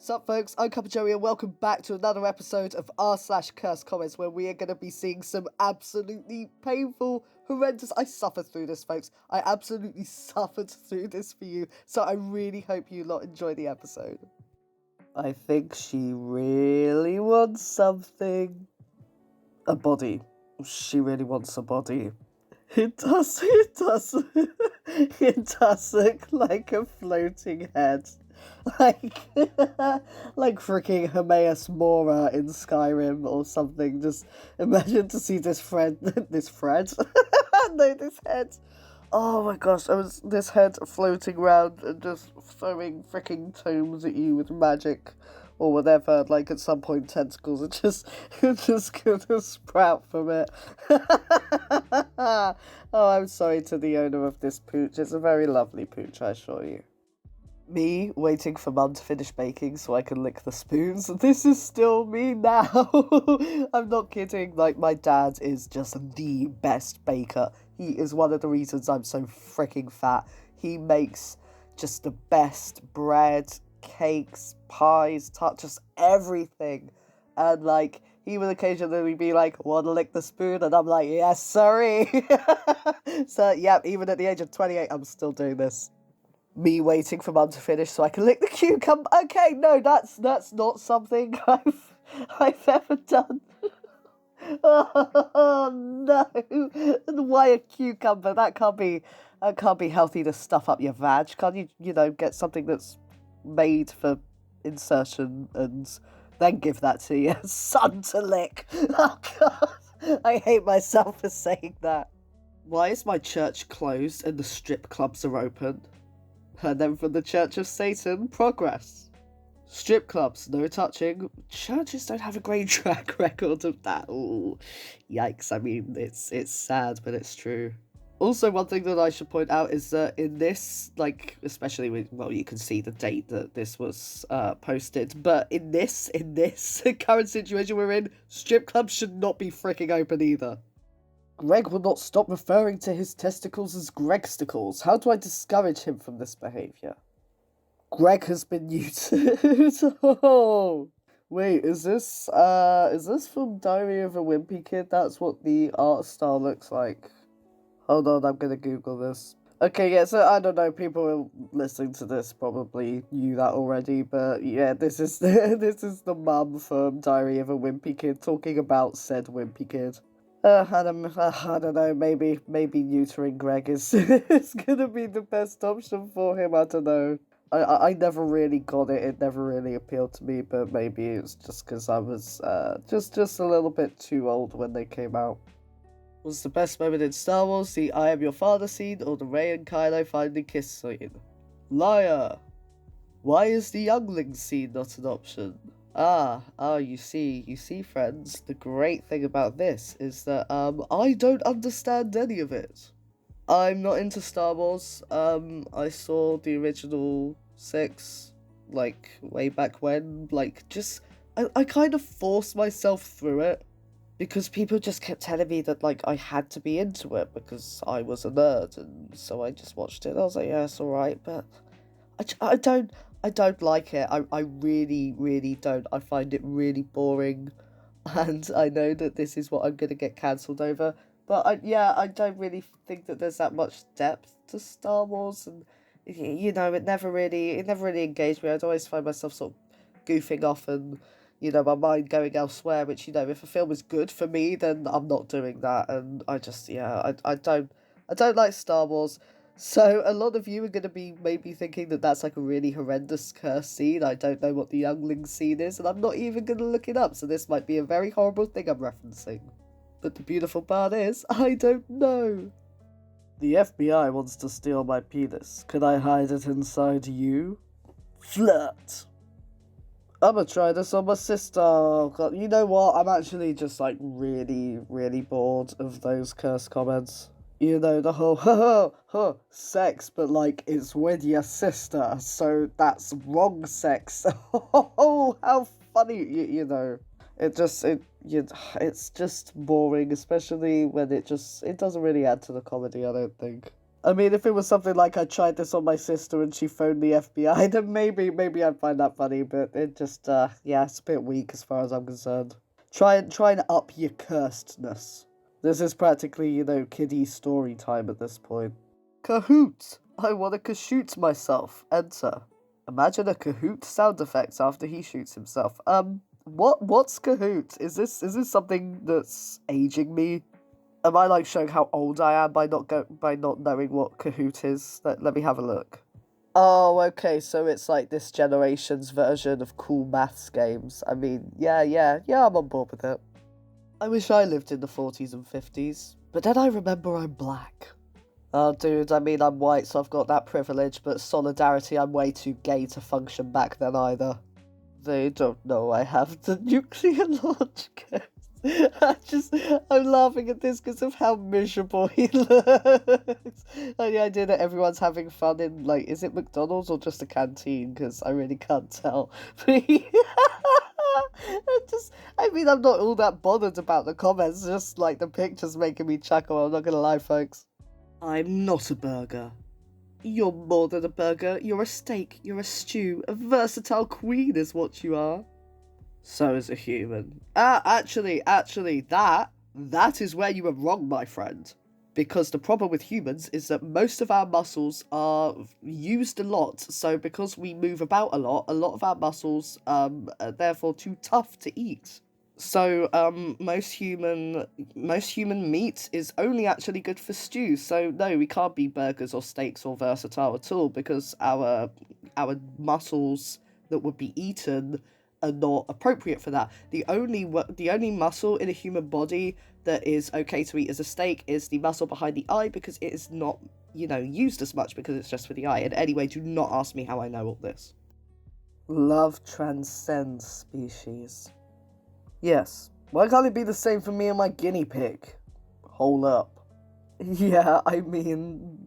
Sup folks, I'm CuppaJoey and welcome back to another episode of r/cursedcomments where we are going to be seeing some absolutely painful, horrendous... I suffered through this, folks. I absolutely suffered through this for you, so I really hope you lot enjoy the episode. I think she really wants something. A body. She really wants a body. It does look like a floating head. Like freaking Hermaeus Mora in Skyrim or something. Just imagine to see this head. Oh my gosh, this head floating around and just throwing freaking tomes at you with magic or whatever. Like at some point tentacles are just gonna sprout from it. Oh, I'm sorry to the owner of this pooch. It's a very lovely pooch, I assure you. Me waiting for Mum to finish baking so I can lick the spoons. This is still me now. I'm not kidding. Like, my dad is just the best baker. He is one of the reasons I'm so freaking fat. He makes just the best bread, cakes, pies, just everything. And, like, he will occasionally be like, "Want to lick the spoon?" And I'm like, "Yes, sorry." So, yeah, even at the age of 28, I'm still doing this. Me waiting for Mum to finish so I can lick the cucumber. Okay, no, that's not something I've ever done. Oh no! Why a cucumber? That can't be healthy to stuff up your vag. Can't you get something that's made for insertion and then give that to your son to lick? Oh god, I hate myself for saying that. Why is my church closed and the strip clubs are open? Heard them from the Church of Satan. Progress. Strip clubs, no touching. Churches don't have a great track record of that. Ooh, yikes. I mean, it's sad, but it's true. Also, one thing that I should point out is that in this, like, especially with, well, you can see the date that this was posted, but in this current situation we're in, strip clubs should not be freaking open either. Greg will not stop referring to his testicles as Gregsticles. How do I discourage him from this behaviour? Greg has been neutered. Oh, wait, is this from Diary of a Wimpy Kid? That's what the art style looks like. Hold on, I'm gonna Google this. Okay, yeah, so I don't know, people listening to this probably knew that already, but yeah, this is the mum from Diary of a Wimpy Kid talking about said Wimpy Kid. I don't know, maybe neutering Greg is gonna be the best option for him, I don't know. I never really got it, it never really appealed to me, but maybe it's just because I was just a little bit too old when they came out. Was the best moment in Star Wars the I am your father scene or the Rey and Kylo finally kiss scene? Liar! Why is the youngling scene not an option? You see, friends, the great thing about this is that, I don't understand any of it. I'm not into Star Wars. I saw the original 6, like, way back when, like, I kind of forced myself through it, because people just kept telling me that, like, I had to be into it, because I was a nerd, and so I just watched it, I was like, yeah, it's alright, but I don't like it. I really, really don't. I find it really boring. And I know that this is what I'm going to get cancelled over. But I don't really think that there's that much depth to Star Wars. And, it never really engaged me. I'd always find myself sort of goofing off and, my mind going elsewhere. Which, if a film is good for me, then I'm not doing that. And I just, I don't like Star Wars. So a lot of you are going to be maybe thinking that that's like a really horrendous curse scene. I don't know what the youngling scene is, and I'm not even going to look it up, so this might be a very horrible thing I'm referencing. But the beautiful part is, I don't know. The FBI wants to steal my penis. Can I hide it inside you? Flirt. I'm gonna try this on my sister. God, you know what? I'm actually just like really, really bored of those curse comments. The whole, sex, but like, it's with your sister, so that's wrong sex. Oh, how funny, it's just boring, especially when it doesn't really add to the comedy, I don't think. I mean, if it was something like I tried this on my sister and she phoned the FBI, then maybe I'd find that funny, but it just, yeah, it's a bit weak as far as I'm concerned. Try and up your cursedness. This is practically, kiddie story time at this point. Kahoot! I want to kashoot myself. Enter. Imagine a Kahoot sound effects after he shoots himself. What's Kahoot? Is this something that's aging me? Am I showing how old I am by not knowing what Kahoot is? Let me have a look. Oh, okay, so it's this generation's version of cool maths games. I mean, yeah, I'm on board with it. I wish I lived in the 40s and 50s, but then I remember I'm black. Oh, dude, I mean, I'm white, so I've got that privilege, but solidarity, I'm way too gay to function back then either. They don't know I have the nuclear launch codes. I'm laughing at this because of how miserable he looks. And the idea that everyone's having fun in, is it McDonald's or just a canteen? Because I really can't tell. I'm not all that bothered about the comments, just, the pictures making me chuckle, I'm not gonna lie, folks. I'm not a burger. You're more than a burger, you're a steak, you're a stew, a versatile queen is what you are. So is a human. Actually, that is where you are wrong, my friend. Because the problem with humans is that most of our muscles are used a lot, so because we move about a lot of our muscles are therefore too tough to eat. So, most human meat is only actually good for stews, so no, we can't be burgers or steaks or versatile at all, because our muscles that would be eaten are not appropriate for that. The only muscle in a human body that is okay to eat as a steak is the muscle behind the eye, because it is not, used as much because it's just for the eye. And anyway, do not ask me how I know all this. Love transcends species. Yes. Why can't it be the same for me and my guinea pig? Hold up. Yeah, I mean,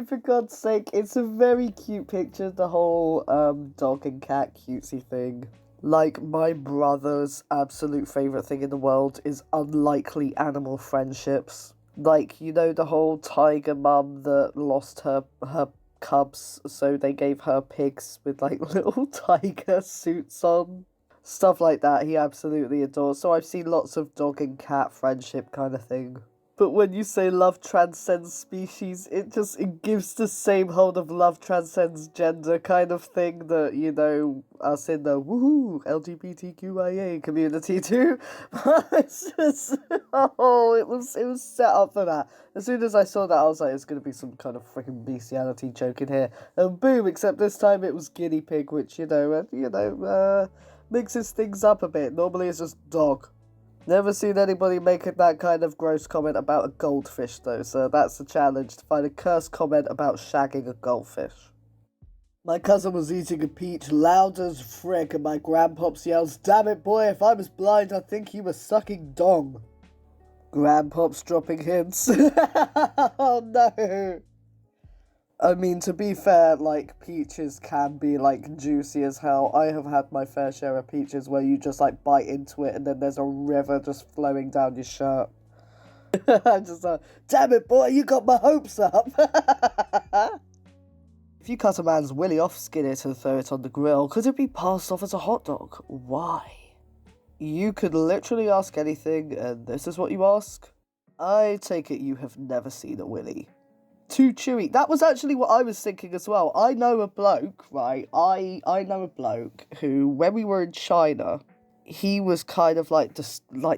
for God's sake, it's a very cute picture, the whole, dog and cat cutesy thing. My brother's absolute favourite thing in the world is unlikely animal friendships. The whole tiger mum that lost her cubs, so they gave her pigs with, little tiger suits on. Stuff like that, he absolutely adores. So I've seen lots of dog and cat friendship kind of thing. But when you say love transcends species, it gives the same hold of love transcends gender kind of thing that, us in the woohoo LGBTQIA community do. But it's just, it was set up for that. As soon as I saw that, I was like, it's going to be some kind of freaking bestiality joke in here. And boom, except this time it was guinea pig, which, mixes things up a bit. Normally it's just dog. Never seen anybody making that kind of gross comment about a goldfish, though, so that's a challenge, to find a cursed comment about shagging a goldfish. My cousin was eating a peach loud as frick, and my grandpops yells, "Damn it, boy, if I was blind, I'd think you were sucking dong." Grandpops dropping hints. Oh no! I mean, to be fair, peaches can be, juicy as hell. I have had my fair share of peaches where you just, bite into it and then there's a river just flowing down your shirt. I'm just damn it, boy, you got my hopes up. If you cut a man's willy off, skin it and throw it on the grill, could it be passed off as a hot dog? Why? You could literally ask anything, and this is what you ask? I take it you have never seen a willy. Too chewy. That was actually what I was thinking as well. I know a bloke, right? I know a bloke who, when we were in China, he was kind of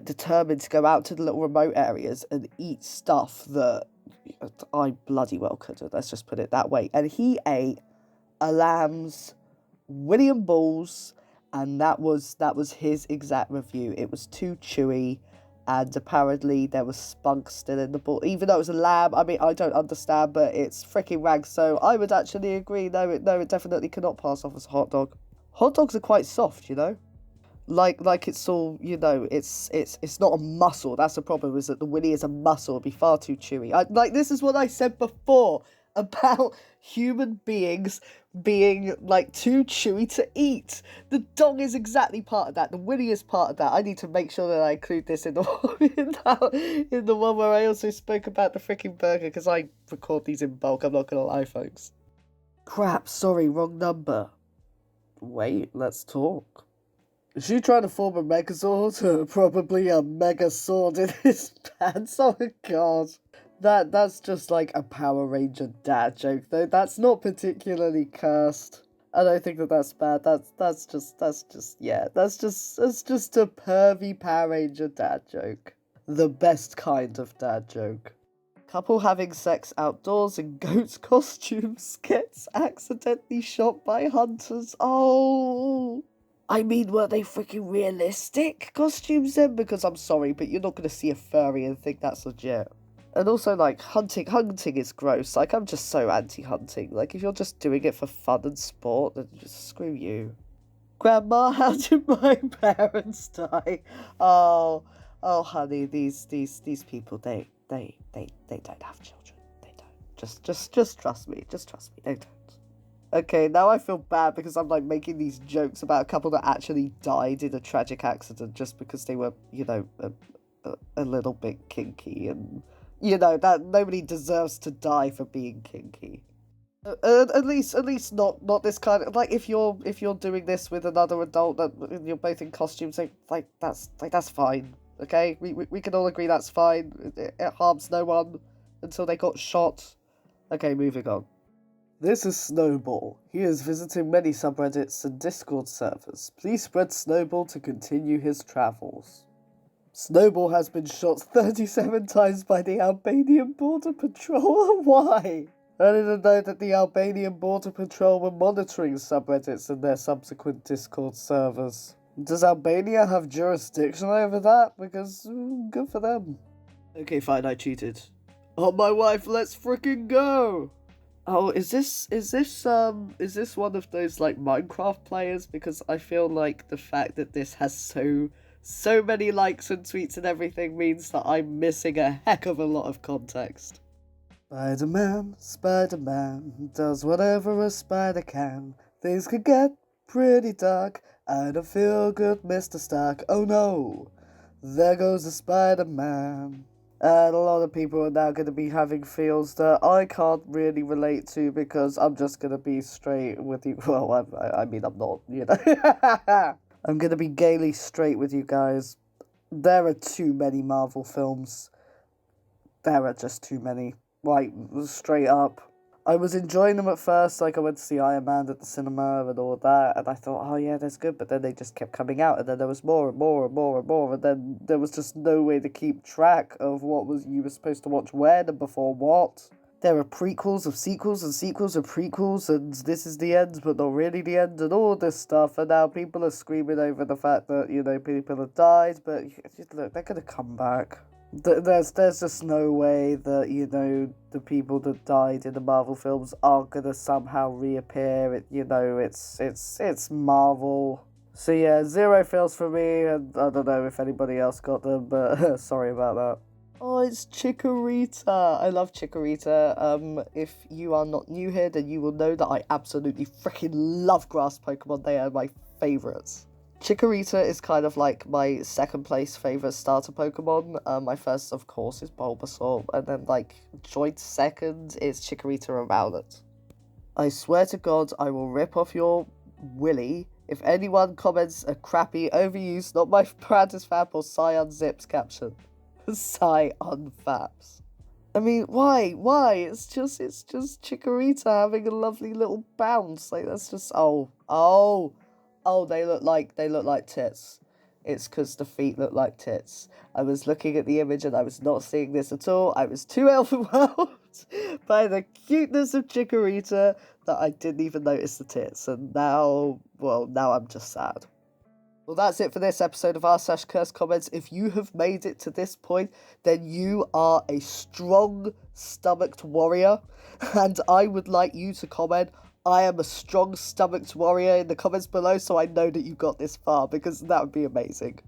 determined to go out to the little remote areas and eat stuff that I bloody well couldn't. Let's just put it that way. And he ate a lamb's William balls, and that was his exact review. It was too chewy. And apparently there was spunk still in the ball. Even though it was a lamb, I mean, I don't understand, but it's freaking rank. So I would actually agree. No, it definitely cannot pass off as a hot dog. Hot dogs are quite soft, Like it's all, it's not a muscle. That's the problem, is that the willy is a muscle. It'd be far too chewy. This is what I said before. about human beings being like too chewy to eat. The dog is exactly part of that. The Winnie is part of that. I need to make sure that I include this in in the one where I also spoke about the freaking burger, because I record these in bulk. I'm not gonna lie, folks. Crap, sorry, wrong number. Wait, let's talk. Is she trying to form a Megazord? Probably a Megazord in his pants. Oh my god. That's just like a Power Ranger dad joke, though. That's not particularly cursed. I don't think that that's bad. That's just a pervy Power Ranger dad joke. The best kind of dad joke. Couple having sex outdoors in goat costumes gets accidentally shot by hunters. Oh. I mean, were they freaking realistic costumes then? Because I'm sorry, but you're not going to see a furry and think that's legit. And also, like, hunting is gross. Like, I'm just so anti-hunting. Like, if you're just doing it for fun and sport, then just screw you. Grandma, how did my parents die? Oh, honey, these people, they don't have children. They don't. Just trust me. Just trust me. They don't. Okay, now I feel bad because I'm like making these jokes about a couple that actually died in a tragic accident just because they were, a little bit kinky, and that nobody deserves to die for being kinky. At least not this kind of, like, if you're doing this with another adult that you're both in costumes, that's fine. Okay, we can all agree that's fine. It harms no one until they got shot. Okay, moving on. This is Snowball. He is visiting many subreddits and Discord servers. Please spread Snowball to continue his travels. Snowball has been shot 37 times by the Albanian Border Patrol. Why? I didn't know that the Albanian Border Patrol were monitoring subreddits and their subsequent Discord servers. Does Albania have jurisdiction over that? Because, good for them. Okay, fine, I cheated. Oh, my wife, let's freaking go! Oh, is this one of those, like, Minecraft players? Because I feel like the fact that this has so many likes and tweets and everything means that I'm missing a heck of a lot of context. Spider-Man, does whatever a spider can. Things could get pretty dark. I don't feel good, Mr. Stark. Oh no, there goes the Spider-Man. And a lot of people are now going to be having feels that I can't really relate to because I'm just going to be straight with you. Well, I mean, I'm not, I'm going to be gaily straight with you guys. There are too many Marvel films. There are just too many. Like, straight up. I was enjoying them at first, like I went to see Iron Man at the cinema and all that, and I thought, oh yeah, that's good, but then they just kept coming out, and then there was more and more and more and more, and then there was just no way to keep track of what you were supposed to watch when and before what. There are prequels of sequels and sequels of prequels, and this is the end, but not really the end, and all this stuff, and now people are screaming over the fact that, people have died, but look, they're gonna come back. There's just no way that, the people that died in the Marvel films are gonna somehow reappear. It's Marvel. So yeah, 0 feels for me, and I don't know if anybody else got them, but sorry about that. Oh, it's Chikorita. I love Chikorita. If you are not new here, then you will know that I absolutely freaking love grass Pokemon. They are my favourites. Chikorita is kind of like my second place favourite starter Pokemon. My first, of course, is Bulbasaur, and then, like, joint second is Chikorita and Rowlet. I swear to God, I will rip off your willy if anyone comments a crappy, overused, not my proudest fap or Psy Unzipped caption. Psy Unfaps. I mean, why? It's just Chikorita having a lovely little bounce. Like, that's just, they look like tits. It's because the feet look like tits. I was looking at the image and I was not seeing this at all. I was too overwhelmed by the cuteness of Chikorita that I didn't even notice the tits. And now I'm just sad. Well, that's it for this episode of r/cursedcomments. If you have made it to this point, then you are a strong-stomached warrior. And I would like you to comment, I am a strong-stomached warrior, in the comments below, so I know that you got this far, because that would be amazing.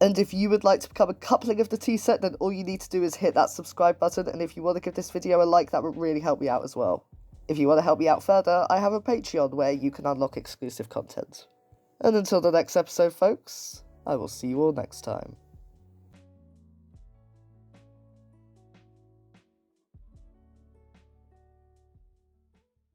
And if you would like to become a coupling of the tea set, then all you need to do is hit that subscribe button, and if you want to give this video a like, that would really help me out as well. If you want to help me out further, I have a Patreon where you can unlock exclusive content. And until the next episode, folks, I will see you all next time.